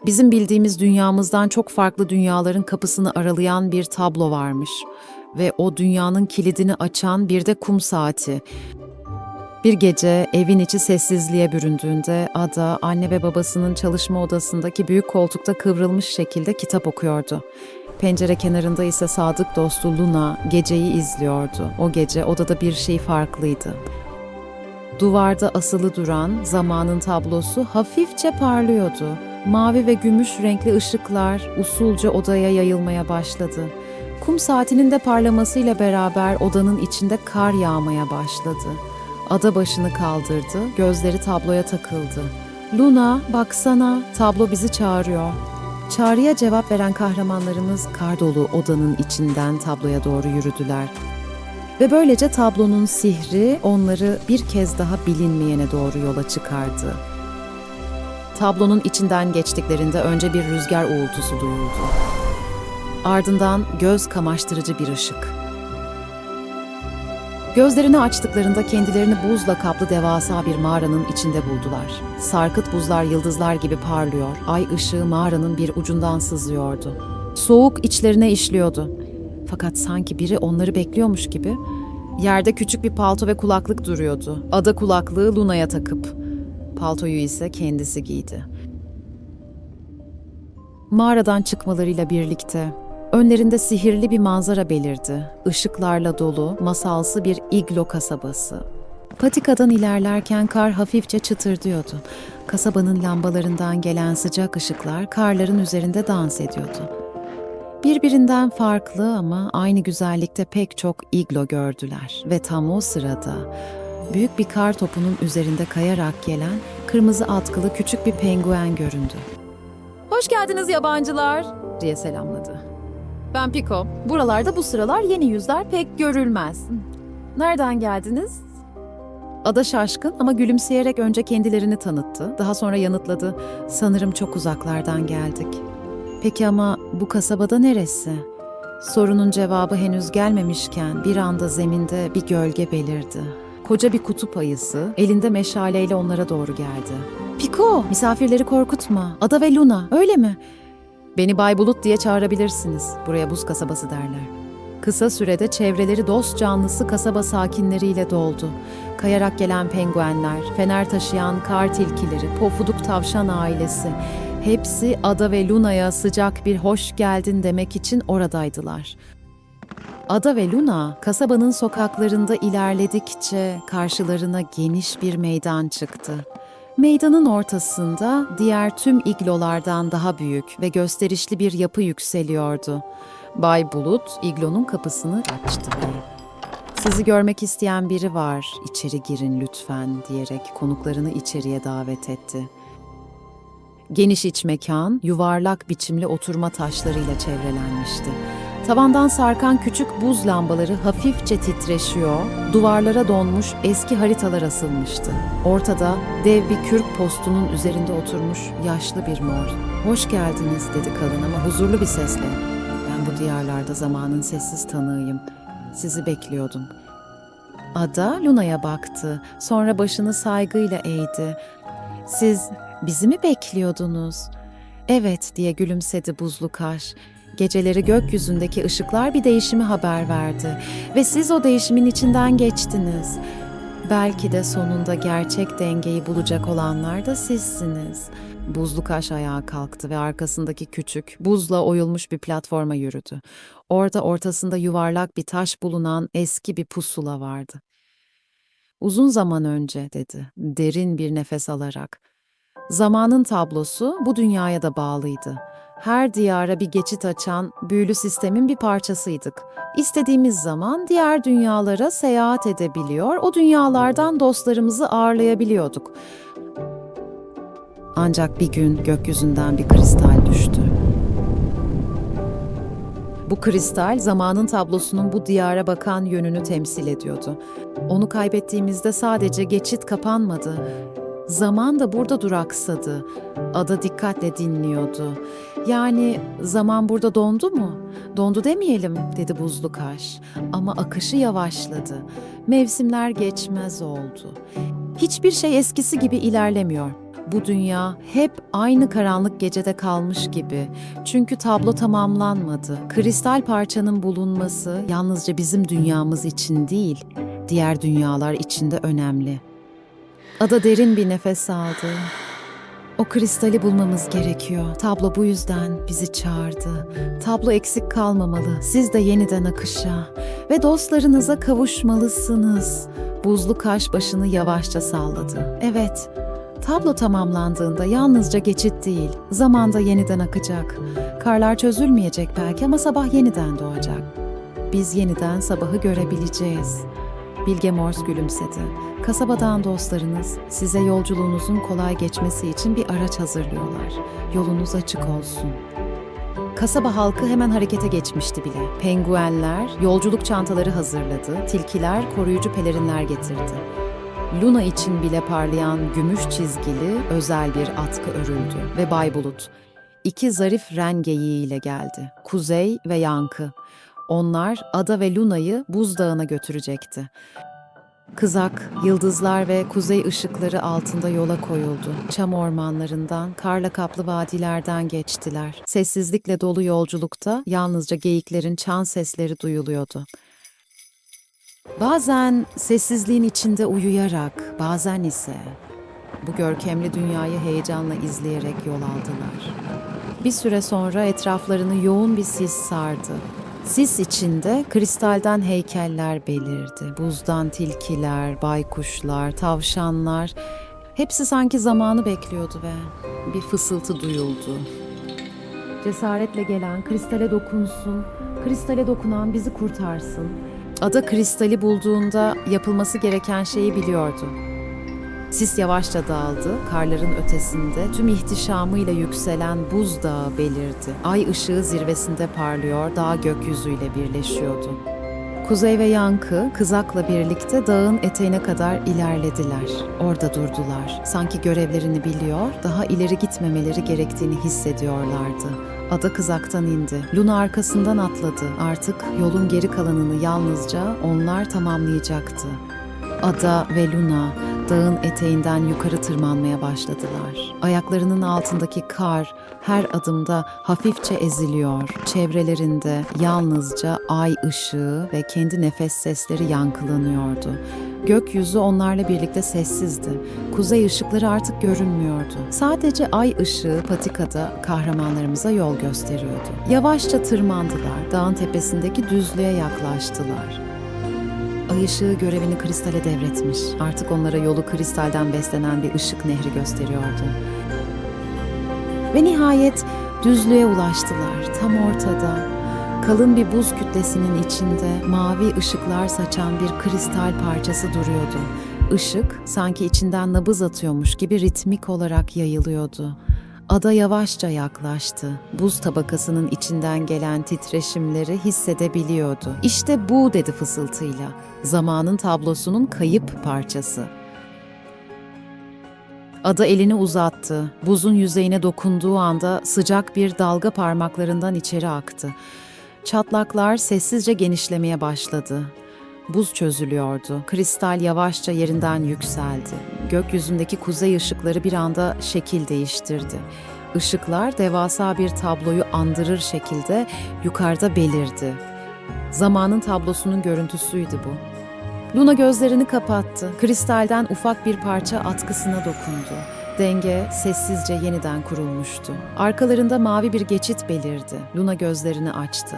Bizim bildiğimiz dünyamızdan çok farklı dünyaların kapısını aralayan bir tablo varmış. Ve o dünyanın kilidini açan bir de kum saati. Bir gece evin içi sessizliğe büründüğünde Ada, anne ve babasının çalışma odasındaki büyük koltukta kıvrılmış şekilde kitap okuyordu. Pencere kenarında ise sadık dostu Luna geceyi izliyordu. O gece odada bir şey farklıydı. Duvarda asılı duran zamanın tablosu hafifçe parlıyordu. Mavi ve gümüş renkli ışıklar usulca odaya yayılmaya başladı. Kum saatinin de parlamasıyla beraber odanın içinde kar yağmaya başladı. Ada başını kaldırdı, gözleri tabloya takıldı. "Luna, baksana, tablo bizi çağırıyor." Çağrıya cevap veren kahramanlarımız kar dolu odanın içinden tabloya doğru yürüdüler. Ve böylece tablonun sihri onları bir kez daha bilinmeyene doğru yola çıkardı. Tablonun içinden geçtiklerinde önce bir rüzgar uğultusu duyuldu. Ardından göz kamaştırıcı bir ışık. Gözlerini açtıklarında kendilerini buzla kaplı devasa bir mağaranın içinde buldular. Sarkıt buzlar yıldızlar gibi parlıyor, ay ışığı mağaranın bir ucundan sızıyordu. Soğuk içlerine işliyordu. Fakat sanki biri onları bekliyormuş gibi yerde küçük bir palto ve kulaklık duruyordu. Ada kulaklığı Luna'ya takıp, paltoyu ise kendisi giydi. Mağaradan çıkmalarıyla birlikte önlerinde sihirli bir manzara belirdi. Işıklarla dolu, masalsı bir iglo kasabası. Patikadan ilerlerken kar hafifçe çıtırdıyordu. Kasabanın lambalarından gelen sıcak ışıklar karların üzerinde dans ediyordu. Birbirinden farklı ama aynı güzellikte pek çok iglo gördüler ve tam o sırada büyük bir kar topunun üzerinde kayarak gelen kırmızı atkılı küçük bir penguen göründü. "Hoş geldiniz yabancılar," diye selamladı. "Ben Piko. Buralarda bu sıralar yeni yüzler pek görülmez. Nereden geldiniz?" Ada şaşkın ama gülümseyerek önce kendilerini tanıttı. Daha sonra yanıtladı. "Sanırım çok uzaklardan geldik." "Peki ama bu kasabada neresi?" Sorunun cevabı henüz gelmemişken bir anda zeminde bir gölge belirdi. Koca bir kutup ayısı elinde meşaleyle onlara doğru geldi. "Piko, misafirleri korkutma. Ada ve Luna, öyle mi?" "Beni Bay Bulut diye çağırabilirsiniz. Buraya buz kasabası derler." Kısa sürede çevreleri dost canlısı kasaba sakinleriyle doldu. Kayarak gelen penguenler, fener taşıyan kar tilkileri, pofuduk tavşan ailesi, hepsi Ada ve Luna'ya sıcak bir hoş geldin demek için oradaydılar. Ada ve Luna, kasabanın sokaklarında ilerledikçe karşılarına geniş bir meydan çıktı. Meydanın ortasında diğer tüm iglolardan daha büyük ve gösterişli bir yapı yükseliyordu. Bay Bulut iglonun kapısını açtı ve "Sizi görmek isteyen biri var, içeri girin lütfen," diyerek konuklarını içeriye davet etti. Geniş iç mekan, yuvarlak biçimli oturma taşlarıyla çevrelenmişti. Tavandan sarkan küçük buz lambaları hafifçe titreşiyor, duvarlara donmuş eski haritalar asılmıştı. Ortada dev bir kürk postunun üzerinde oturmuş yaşlı bir mor. "Hoş geldiniz," dedi kadın ama huzurlu bir sesle. "Ben bu diyarlarda zamanın sessiz tanığıyım. Sizi bekliyordum." Ada Luna'ya baktı, sonra başını saygıyla eğdi. "Siz bizi mi bekliyordunuz?" "Evet," diye gülümsedi buzlu kaş. "Geceleri gökyüzündeki ışıklar bir değişimi haber verdi ve siz o değişimin içinden geçtiniz. Belki de sonunda gerçek dengeyi bulacak olanlar da sizsiniz." Buzlu kaş ayağa kalktı ve arkasındaki küçük, buzla oyulmuş bir platforma yürüdü. Orada ortasında yuvarlak bir taş bulunan eski bir pusula vardı. "Uzun zaman önce," dedi, derin bir nefes alarak. "Zamanın tablosu bu dünyaya da bağlıydı. Her diyara bir geçit açan büyülü sistemin bir parçasıydık. İstediğimiz zaman diğer dünyalara seyahat edebiliyor, o dünyalardan dostlarımızı ağırlayabiliyorduk. Ancak bir gün gökyüzünden bir kristal düştü. Bu kristal zamanın tablosunun bu diyara bakan yönünü temsil ediyordu. Onu kaybettiğimizde sadece geçit kapanmadı, zaman da burada duraksadı." Ada dikkatle dinliyordu. "Yani zaman burada dondu mu?" "Dondu demeyelim," dedi buzlu kaş. "Ama akışı yavaşladı. Mevsimler geçmez oldu. Hiçbir şey eskisi gibi ilerlemiyor. Bu dünya hep aynı karanlık gecede kalmış gibi. Çünkü tablo tamamlanmadı. Kristal parçanın bulunması yalnızca bizim dünyamız için değil, diğer dünyalar için de önemli. Ada derin bir nefes aldı. O kristali bulmamız gerekiyor. Tablo bu yüzden bizi çağırdı. Tablo eksik kalmamalı. Siz de yeniden akışa ve dostlarınıza kavuşmalısınız. Buzlu kaş başını yavaşça salladı. Evet, tablo tamamlandığında yalnızca geçit değil, zamanda yeniden akacak. Karlar çözülmeyecek belki ama sabah yeniden doğacak. Biz yeniden sabahı görebileceğiz. Bilge Morse gülümsedi. Kasabadan dostlarınız size yolculuğunuzun kolay geçmesi için bir araç hazırlıyorlar. Yolunuz açık olsun. Kasaba halkı hemen harekete geçmişti bile. Penguenler yolculuk çantaları hazırladı, tilkiler koruyucu pelerinler getirdi. Luna için bile parlayan gümüş çizgili özel bir atkı örüldü ve Bay Bulut iki zarif ren geyiğiyle geldi. Kuzey ve Yankı. Onlar Ada ve Luna'yı buzdağına götürecekti. Kızak, yıldızlar ve kuzey ışıkları altında yola koyuldu. Çam ormanlarından, karla kaplı vadilerden geçtiler. Sessizlikle dolu yolculukta yalnızca geyiklerin çan sesleri duyuluyordu. Bazen sessizliğin içinde uyuyarak, bazen ise bu görkemli dünyayı heyecanla izleyerek yol aldılar. Bir süre sonra etraflarını yoğun bir sis sardı. Sis içinde kristalden heykeller belirdi. Buzdan tilkiler, baykuşlar, tavşanlar. Hepsi sanki zamanı bekliyordu ve bir fısıltı duyuldu. Cesaretle gelen kristale dokunsun, kristale dokunan bizi kurtarsın. Ada kristali bulduğunda yapılması gereken şeyi biliyordu. Sis yavaşça dağıldı, karların ötesinde tüm ihtişamıyla yükselen buzdağı belirdi. Ay ışığı zirvesinde parlıyor, dağ gökyüzüyle birleşiyordu. Kuzey ve Yankı kızakla birlikte dağın eteğine kadar ilerlediler. Orada durdular. Sanki görevlerini biliyor, daha ileri gitmemeleri gerektiğini hissediyorlardı. Ada kızaktan indi. Luna arkasından atladı. Artık yolun geri kalanını yalnızca onlar tamamlayacaktı. Ada ve Luna dağın eteğinden yukarı tırmanmaya başladılar. Ayaklarının altındaki kar her adımda hafifçe eziliyor. Çevrelerinde yalnızca ay ışığı ve kendi nefes sesleri yankılanıyordu. Gökyüzü onlarla birlikte sessizdi. Kuzey ışıkları artık görünmüyordu. Sadece ay ışığı patikada kahramanlarımıza yol gösteriyordu. Yavaşça tırmandılar. Dağın tepesindeki düzlüğe yaklaştılar. Ay ışığı görevini kristale devretmiş. Artık onlara yolu kristalden beslenen bir ışık nehri gösteriyordu. Ve nihayet düzlüğe ulaştılar. Tam ortada, kalın bir buz kütlesinin içinde mavi ışıklar saçan bir kristal parçası duruyordu. Işık sanki içinden nabız atıyormuş gibi ritmik olarak yayılıyordu. Ada yavaşça yaklaştı. Buz tabakasının içinden gelen titreşimleri hissedebiliyordu. İşte bu dedi fısıltıyla. Zamanın tablosunun kayıp parçası. Ada elini uzattı. Buzun yüzeyine dokunduğu anda sıcak bir dalga parmaklarından içeri aktı. Çatlaklar sessizce genişlemeye başladı. Buz çözülüyordu. Kristal yavaşça yerinden yükseldi. Gökyüzündeki kuzey ışıkları bir anda şekil değiştirdi. Işıklar devasa bir tabloyu andırır şekilde yukarıda belirdi. Zamanın tablosunun görüntüsüydü bu. Luna gözlerini kapattı. Kristalden ufak bir parça atkısına dokundu. Denge sessizce yeniden kurulmuştu. Arkalarında mavi bir geçit belirdi. Luna gözlerini açtı.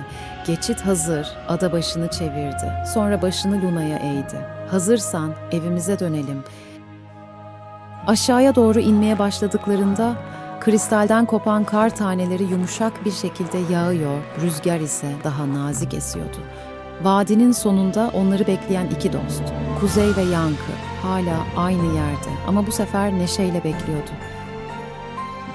Geçit hazır. Ada başını çevirdi. Sonra başını Luna'ya eğdi. Hazırsan evimize dönelim. Aşağıya doğru inmeye başladıklarında kristalden kopan kar taneleri yumuşak bir şekilde yağıyor, rüzgar ise daha nazik esiyordu. Vadinin sonunda onları bekleyen iki dost, Kuzey ve Yankı, hala aynı yerde ama bu sefer neşeyle bekliyordu.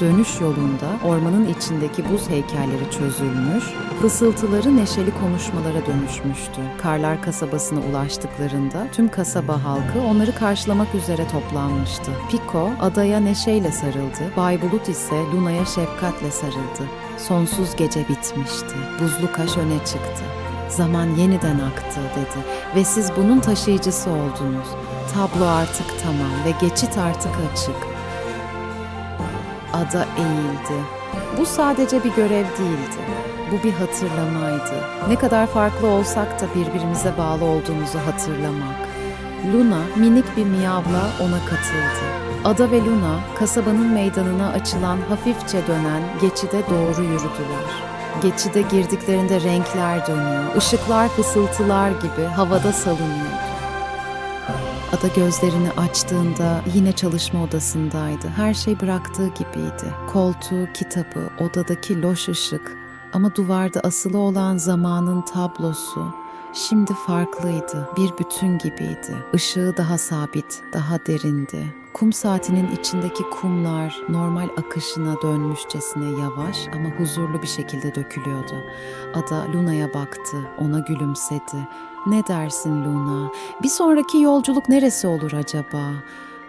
Dönüş yolunda ormanın içindeki buz heykelleri çözülmüş, fısıltıları neşeli konuşmalara dönüşmüştü. Karlar kasabasına ulaştıklarında tüm kasaba halkı onları karşılamak üzere toplanmıştı. Pico adaya neşeyle sarıldı, Bay Bulut ise Luna'ya şefkatle sarıldı. Sonsuz gece bitmişti, buzlu kaş öne çıktı. Zaman yeniden aktı dedi ve siz bunun taşıyıcısı oldunuz. Tablo artık tamam ve geçit artık açık. Ada eğildi. Bu sadece bir görev değildi. Bu bir hatırlamaydı. Ne kadar farklı olsak da birbirimize bağlı olduğumuzu hatırlamak. Luna minik bir miyavla ona katıldı. Ada ve Luna kasabanın meydanına açılan hafifçe dönen geçide doğru yürüdüler. Geçide girdiklerinde renkler dönüyor, ışıklar fısıltılar gibi havada salınıyordu. Ada gözlerini açtığında yine çalışma odasındaydı. Her şey bıraktığı gibiydi. Koltuğu, kitabı, odadaki loş ışık ama duvarda asılı olan zamanın tablosu şimdi farklıydı. Bir bütün gibiydi. Işığı daha sabit, daha derindi. Kum saatinin içindeki kumlar normal akışına dönmüşçesine yavaş ama huzurlu bir şekilde dökülüyordu. Ada Luna'ya baktı, ona gülümsedi. "Ne dersin Luna? Bir sonraki yolculuk neresi olur acaba?"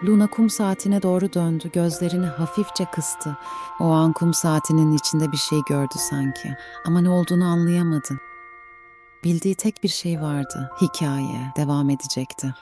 Luna kum saatine doğru döndü, gözlerini hafifçe kıstı. O an kum saatinin içinde bir şey gördü sanki. Ama ne olduğunu anlayamadı. Bildiği tek bir şey vardı, hikaye devam edecekti.